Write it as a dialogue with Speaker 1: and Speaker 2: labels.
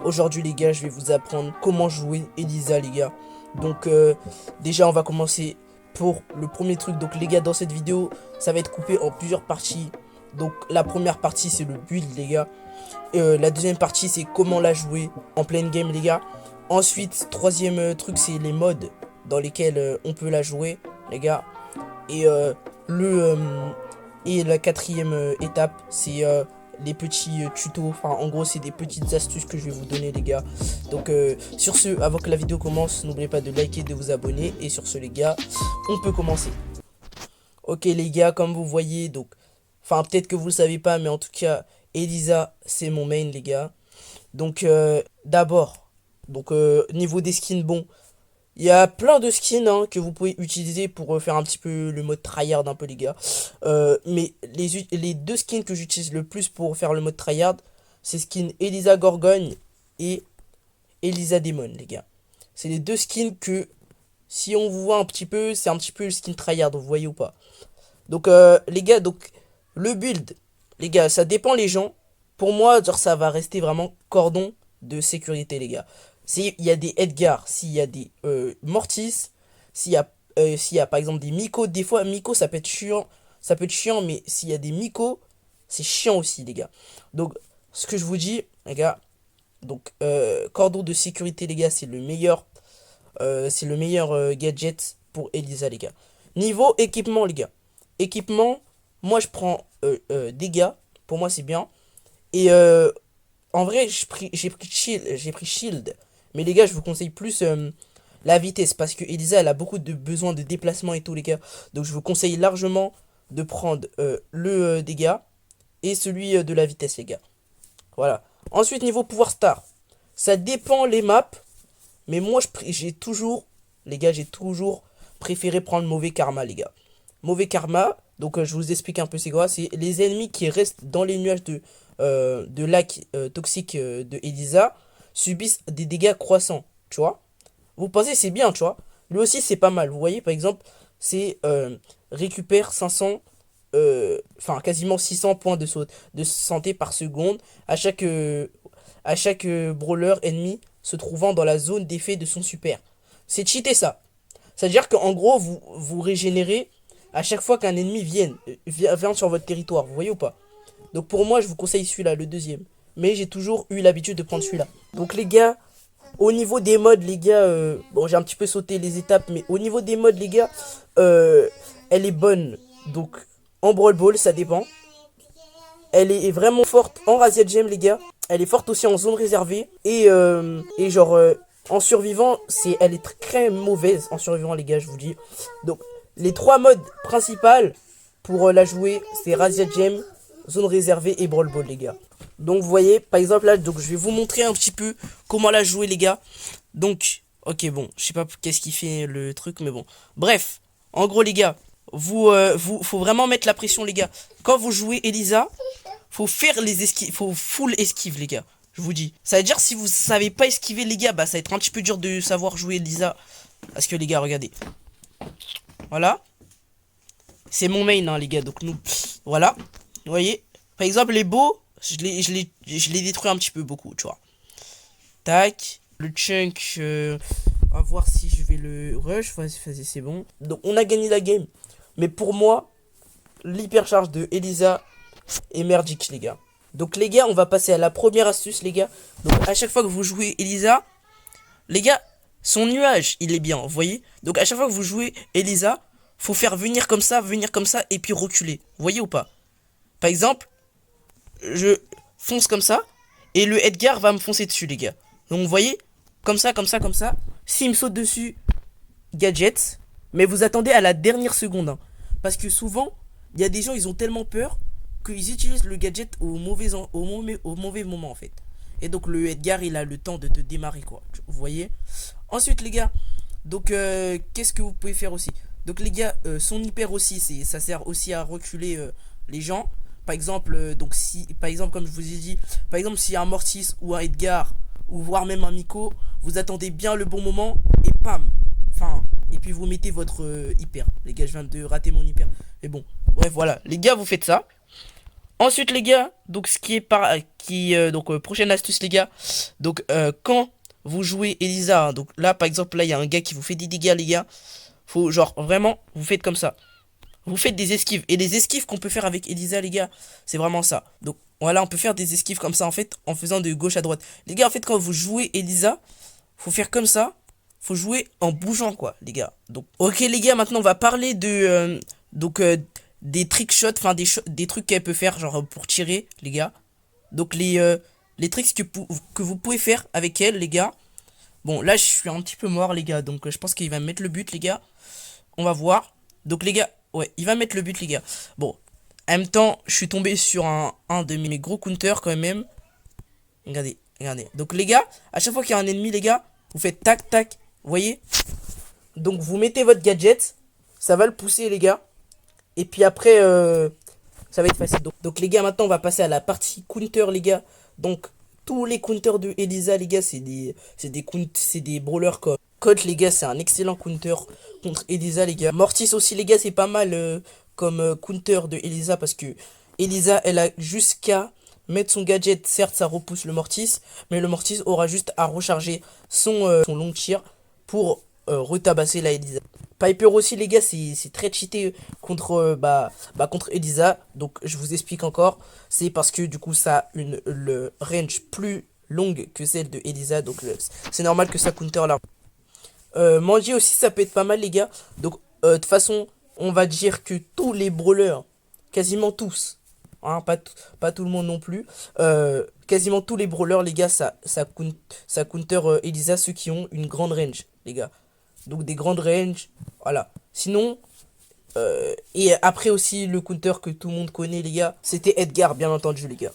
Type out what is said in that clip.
Speaker 1: Aujourd'hui les gars, je vais vous apprendre comment jouer Elisa les gars. Donc déjà on va commencer pour le premier truc. Donc les gars, dans cette vidéo ça va être coupé en plusieurs parties. Donc la première partie c'est le build les gars. La deuxième partie c'est comment la jouer en pleine game les gars. Ensuite troisième truc c'est les modes dans lesquels on peut la jouer les gars. Et et la quatrième étape c'est les petits tutos. Enfin en gros c'est des petites astuces que je vais vous donner les gars. Donc sur ce, avant que la vidéo commence, n'oubliez pas de liker, de vous abonner. Et sur ce les gars, on peut commencer. Ok les gars, comme vous voyez, donc enfin peut-être que vous le savez pas, mais en tout cas Elisa c'est mon main les gars. Donc d'abord, donc niveau des skins, bon, il y a plein de skins hein, que vous pouvez utiliser pour faire un petit peu le mode tryhard un peu les gars. Mais les deux skins que j'utilise le plus pour faire le mode tryhard, c'est skin Elisa Gorgogne et Elisa Demon les gars. C'est les deux skins que si on vous voit un petit peu, c'est un petit peu le skin tryhard, vous voyez ou pas. Donc les gars, donc le build, les gars, ça dépend les gens. Pour moi, genre ça va rester vraiment cordon de sécurité les gars. S'il y a des Edgar, s'il y a des Mortis, s'il y a par exemple des Miko, des fois Miko ça peut être chiant, mais s'il y a des Miko, c'est chiant aussi les gars. Donc ce que je vous dis les gars, donc cordon de sécurité les gars, c'est le meilleur gadget pour Elisa les gars. Niveau équipement les gars, équipement, moi je prends dégâts, pour moi c'est bien. Et en vrai j'ai pris shield. Mais les gars, je vous conseille plus la vitesse. Parce que Elisa, elle a beaucoup de besoin de déplacement et tout, les gars. Donc je vous conseille largement de prendre le dégât et celui de la vitesse, les gars. Voilà. Ensuite, niveau pouvoir star. Ça dépend les maps. Mais moi, j'ai toujours, les gars, j'ai toujours préféré prendre mauvais karma, les gars. Mauvais karma, donc je vous explique un peu c'est quoi. C'est les ennemis qui restent dans les nuages de lac toxique de Elisa subissent des dégâts croissants, tu vois. Vous pensez c'est bien, tu vois. Lui aussi c'est pas mal. Vous voyez par exemple, c'est récupère 500 enfin quasiment 600 points de santé par seconde à chaque brawler ennemi se trouvant dans la zone d'effet de son super. C'est cheaté ça. C'est-à-dire qu'en gros vous régénérez à chaque fois qu'un ennemi vient sur votre territoire, vous voyez ou pas. Donc pour moi je vous conseille celui-là, le deuxième. Mais j'ai toujours eu l'habitude de prendre celui-là. Donc les gars, au niveau des modes, les gars, bon j'ai un petit peu sauté les étapes, mais au niveau des modes, les gars, elle est bonne. Donc en Brawl Ball, ça dépend. Elle est vraiment forte en Razia Gem, les gars. Elle est forte aussi en zone réservée. Et genre, en survivant, elle est très mauvaise en survivant, les gars, je vous dis. Donc les trois modes principaux pour la jouer, c'est Razia Gem, zone réservée et Brawl Ball, les gars. Donc vous voyez par exemple là, donc je vais vous montrer un petit peu comment la jouer les gars. Donc ok, bon je sais pas qu'est-ce qui fait le truc, mais bon bref, en gros les gars, faut vraiment mettre la pression les gars. Quand vous jouez Elisa, faut faire les esquives, faut full esquive les gars. Je vous dis, ça veut dire si vous savez pas esquiver les gars, bah ça va être un petit peu dur de savoir jouer Elisa. Parce que les gars regardez, voilà, c'est mon main hein, les gars. Donc nous voilà, vous voyez par exemple les beaux, je l'ai détruit un petit peu beaucoup, tu vois. Tac. Le chunk, on va voir si je vais le rush. Vas-y, c'est bon. Donc, on a gagné la game. Mais pour moi, l'hypercharge de Elisa est merdique, les gars. Donc, les gars, on va passer à la première astuce, les gars. Donc, à chaque fois que vous jouez Elisa, les gars, son nuage, il est bien, vous voyez. Donc, à chaque fois que vous jouez Elisa, faut faire venir comme ça, et puis reculer. Vous voyez ou pas? Par exemple, je fonce comme ça et le Edgar va me foncer dessus les gars. Donc vous voyez, comme ça. S'il me saute dessus, gadget. Mais vous attendez à la dernière seconde hein. Parce que souvent il y a des gens, ils ont tellement peur qu'ils utilisent le gadget au mauvais moment en fait. Et donc le Edgar il a le temps de te démarrer quoi. Vous voyez. Ensuite les gars, donc qu'est-ce que vous pouvez faire aussi? Donc les gars, son hyper aussi, ça sert aussi à reculer les gens. Par exemple, donc si, par exemple, comme je vous ai dit, par exemple, s'il y a un Mortis ou un Edgar, ou voire même un Miko, vous attendez bien le bon moment et pam, enfin, et puis vous mettez votre hyper. Les gars, je viens de rater mon hyper. Mais bon, bref, voilà. Les gars, vous faites ça. Ensuite les gars, donc ce qui est prochaine astuce les gars. Donc quand vous jouez Elisa, hein, donc là par exemple là il y a un gars qui vous fait des dégâts les gars. Faut genre vraiment vous faites comme ça. Vous faites des esquives. Et les esquives qu'on peut faire avec Elisa les gars, c'est vraiment ça. Donc voilà, on peut faire des esquives comme ça en fait en faisant de gauche à droite. Les gars en fait quand vous jouez Elisa, faut faire comme ça. Faut jouer en bougeant quoi les gars. Donc ok les gars, maintenant on va parler de donc des trick shots, enfin des trucs qu'elle peut faire genre pour tirer les gars. Donc les tricks que vous pouvez faire avec elle les gars. Bon là je suis un petit peu mort les gars, donc je pense qu'il va mettre le but les gars. On va voir. Donc les gars, ouais, il va mettre le but les gars. Bon, en même temps, je suis tombé sur un de mes gros counters quand même. Regardez, regardez. Donc les gars, à chaque fois qu'il y a un ennemi les gars, vous faites tac tac, vous voyez. Donc vous mettez votre gadget, ça va le pousser les gars. Et puis après, ça va être facile. Donc les gars, maintenant on va passer à la partie counter les gars. Donc tous les counters de Elisa les gars, c'est des brawlers comme Colt les gars, c'est un excellent counter contre Elisa les gars. Mortis aussi les gars, c'est pas mal comme counter de Elisa parce que Elisa elle a jusqu'à mettre son gadget. Certes ça repousse le Mortis, mais le Mortis aura juste à recharger son long tir pour retabasser la Elisa. Piper aussi les gars, c'est très cheaté contre contre Elisa. Donc je vous explique encore, c'est parce que du coup ça a le range plus longue que celle de Elisa, donc c'est normal que ça counter là. Manger aussi ça peut être pas mal les gars. Donc de toute façon on va dire que tous les brawlers, quasiment tous, hein, pas tout le monde non plus, quasiment tous les brawlers les gars, ça counter Elisa, ceux qui ont une grande range les gars. Donc des grandes ranges, voilà. Sinon, et après aussi le counter que tout le monde connaît les gars, c'était Edgar bien entendu les gars.